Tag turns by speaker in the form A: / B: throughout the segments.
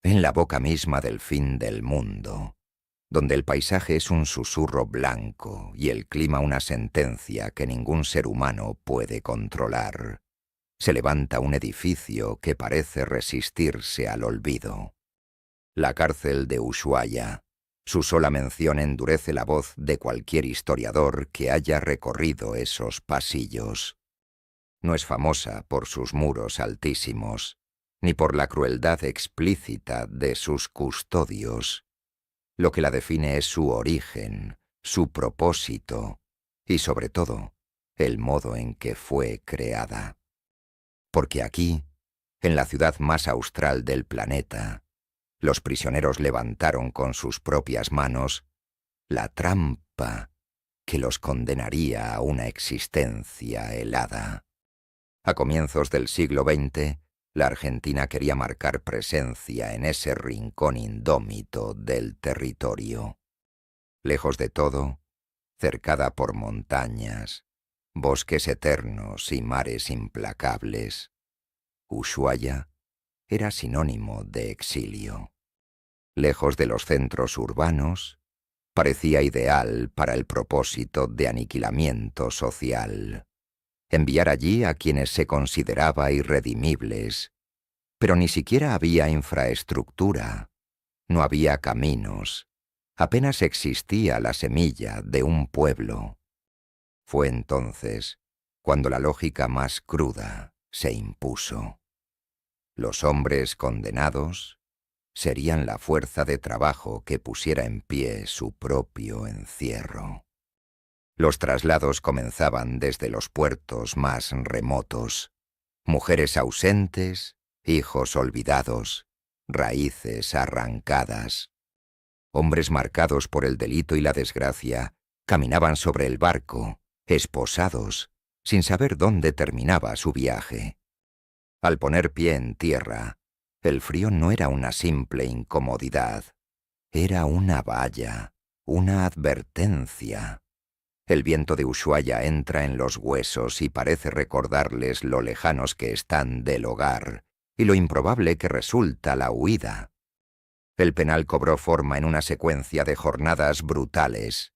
A: en la boca misma del fin del mundo, donde el paisaje es un susurro blanco y el clima una sentencia que ningún ser humano puede controlar, se levanta un edificio que parece resistirse al olvido. La cárcel de Ushuaia. Su sola mención endurece la voz de cualquier historiador que haya recorrido esos pasillos. No es famosa por sus muros altísimos, ni por la crueldad explícita de sus custodios. Lo que la define es su origen, su propósito y, sobre todo, el modo en que fue creada. Porque aquí, en la ciudad más austral del planeta, los prisioneros levantaron con sus propias manos la trampa que los condenaría a una existencia helada. A comienzos del siglo XX, la Argentina quería marcar presencia en ese rincón indómito del territorio. Lejos de todo, cercada por montañas, bosques eternos y mares implacables, Ushuaia era sinónimo de exilio. Lejos de los centros urbanos, parecía ideal para el propósito de aniquilamiento social. Enviar allí a quienes se consideraba irredimibles, pero ni siquiera había infraestructura, no había caminos, apenas existía la semilla de un pueblo. Fue entonces cuando la lógica más cruda se impuso. Los hombres condenados serían la fuerza de trabajo que pusiera en pie su propio encierro. Los traslados comenzaban desde los puertos más remotos. Mujeres ausentes, hijos olvidados, raíces arrancadas. Hombres marcados por el delito y la desgracia caminaban sobre el barco, esposados, sin saber dónde terminaba su viaje. Al poner pie en tierra, el frío no era una simple incomodidad, era una valla, una advertencia. El viento de Ushuaia entra en los huesos y parece recordarles lo lejanos que están del hogar y lo improbable que resulta la huida. El penal cobró forma en una secuencia de jornadas brutales.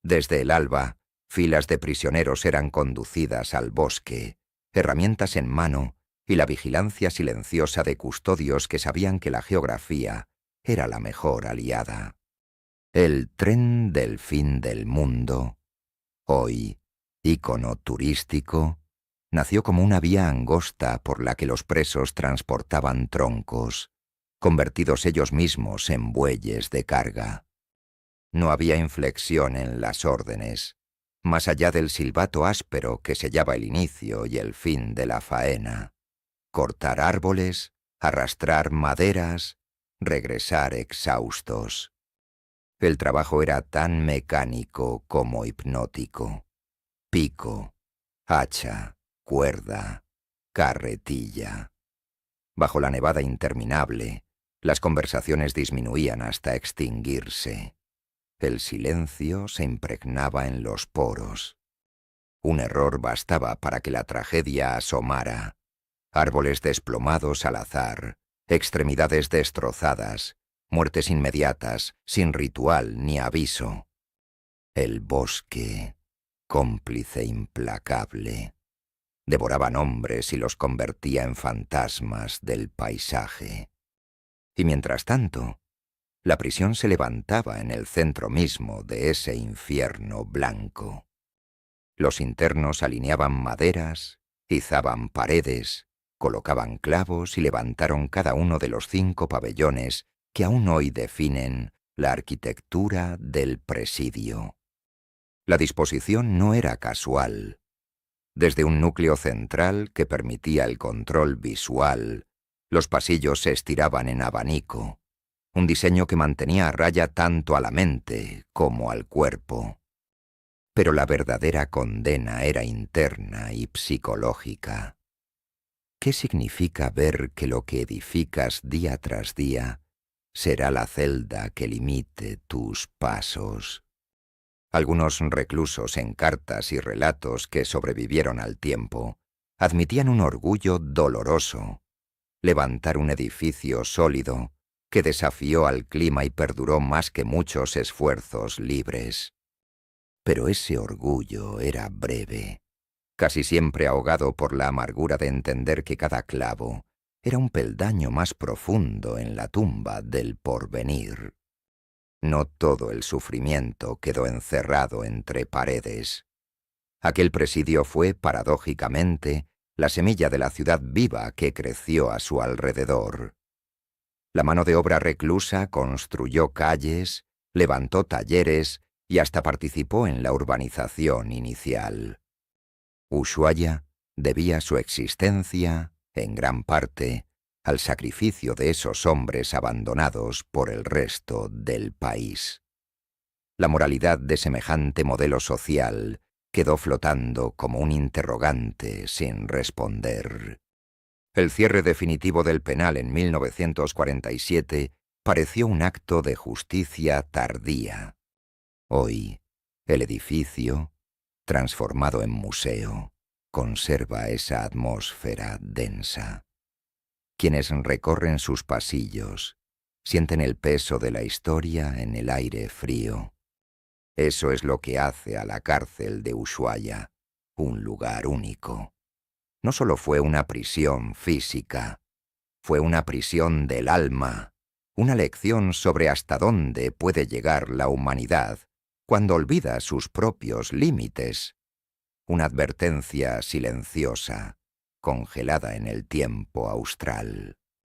A: Desde el alba, filas de prisioneros eran conducidas al bosque, herramientas en mano y la vigilancia silenciosa de custodios que sabían que la geografía era la mejor aliada. El tren del fin del mundo, hoy ícono turístico, nació como una vía angosta por la que los presos transportaban troncos, convertidos ellos mismos en bueyes de carga. No había inflexión en las órdenes, más allá del silbato áspero que sellaba el inicio y el fin de la faena. Cortar árboles, arrastrar maderas, regresar exhaustos. El trabajo era tan mecánico como hipnótico. Pico, hacha, cuerda, carretilla. Bajo la nevada interminable, las conversaciones disminuían hasta extinguirse. El silencio se impregnaba en los poros. Un error bastaba para que la tragedia asomara. Árboles desplomados al azar, extremidades destrozadas, muertes inmediatas, sin ritual ni aviso. El bosque, cómplice implacable, devoraban hombres y los convertía en fantasmas del paisaje. Y mientras tanto, la prisión se levantaba en el centro mismo de ese infierno blanco. Los internos alineaban maderas, izaban paredes, colocaban clavos y levantaron cada uno de los 5 pabellones que aún hoy definen la arquitectura del presidio. La disposición no era casual. Desde un núcleo central que permitía el control visual, los pasillos se estiraban en abanico, un diseño que mantenía a raya tanto a la mente como al cuerpo. Pero la verdadera condena era interna y psicológica. ¿Qué significa ver que lo que edificas día tras día será la celda que limite tus pasos? Algunos reclusos en cartas y relatos que sobrevivieron al tiempo admitían un orgullo doloroso: levantar un edificio sólido que desafió al clima y perduró más que muchos esfuerzos libres. Pero ese orgullo era breve, casi siempre ahogado por la amargura de entender que cada clavo era un peldaño más profundo en la tumba del porvenir. No todo el sufrimiento quedó encerrado entre paredes. Aquel presidio fue, paradójicamente, la semilla de la ciudad viva que creció a su alrededor. La mano de obra reclusa construyó calles, levantó talleres y hasta participó en la urbanización inicial. Ushuaia debía su existencia, en gran parte, al sacrificio de esos hombres abandonados por el resto del país. La moralidad de semejante modelo social quedó flotando como un interrogante sin responder. El cierre definitivo del penal en 1947 pareció un acto de justicia tardía. Hoy, el edificio, transformado en museo, conserva esa atmósfera densa. Quienes recorren sus pasillos sienten el peso de la historia en el aire frío. Eso es lo que hace a la cárcel de Ushuaia un lugar único. No solo fue una prisión física, fue una prisión del alma, una lección sobre hasta dónde puede llegar la humanidad cuando olvida sus propios límites. Una advertencia silenciosa, congelada en el tiempo austral.